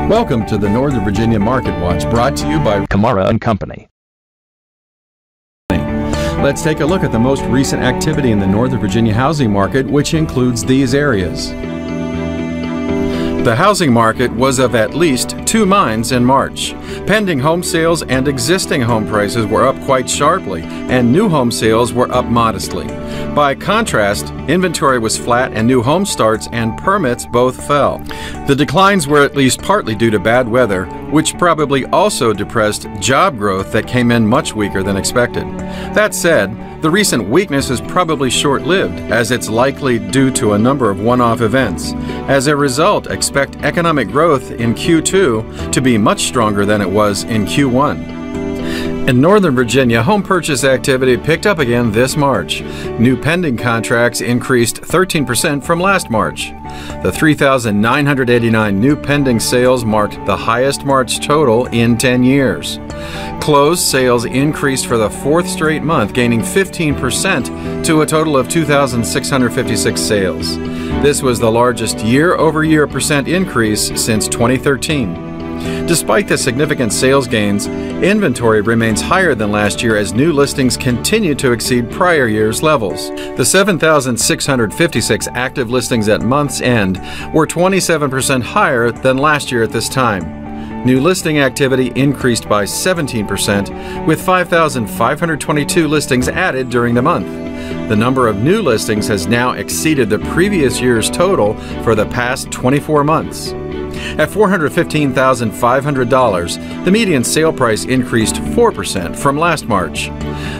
Welcome to the Northern Virginia Market Watch, brought to you by Kamara and Company. Let's take a look at the most recent activity in the Northern Virginia housing market, which includes these areas. The housing market was of at least two minds in March. Pending home sales and existing home prices were up quite sharply, and new home sales were up modestly. By contrast, inventory was flat and new home starts and permits both fell. The declines were at least partly due to bad weather, which probably also depressed job growth that came in much weaker than expected. That said, the recent weakness is probably short-lived, as it's likely due to a number of one-off events. As a result, expect economic growth in Q2 to be much stronger than it was in Q1. In Northern Virginia, home purchase activity picked up again this March. New pending contracts increased 13% from last March. The 3,989 new pending sales marked the highest March total in 10 years. Closed sales increased for the fourth straight month, gaining 15% to a total of 2,656 sales. This was the largest year-over-year percent increase since 2013. Despite the significant sales gains, inventory remains higher than last year as new listings continue to exceed prior year's levels. The 7,656 active listings at month's end were 27% higher than last year at this time. New listing activity increased by 17%, with 5,522 listings added during the month. The number of new listings has now exceeded the previous year's total for the past 24 months. At $415,500, the median sale price increased 4% from last March.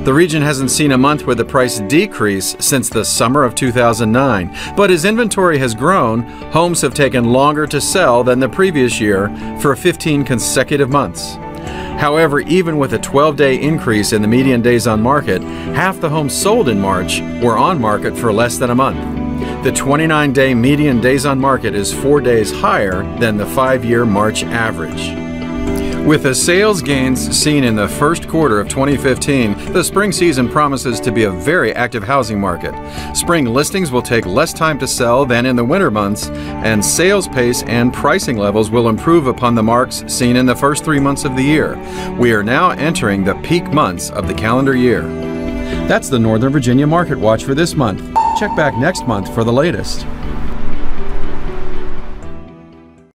The region hasn't seen a month where the price decrease since the summer of 2009, but as inventory has grown, homes have taken longer to sell than the previous year for 15 consecutive months. However, even with a 12-day increase in the median days on market, half the homes sold in March were on market for less than a month. The 29-day median days on market is 4 days higher than the 5-year March average. With the sales gains seen in the first quarter of 2015, the spring season promises to be a very active housing market. Spring listings will take less time to sell than in the winter months, and sales pace and pricing levels will improve upon the marks seen in the first 3 months of the year. We are now entering the peak months of the calendar year. That's the Northern Virginia Market Watch for this month. Check back next month for the latest.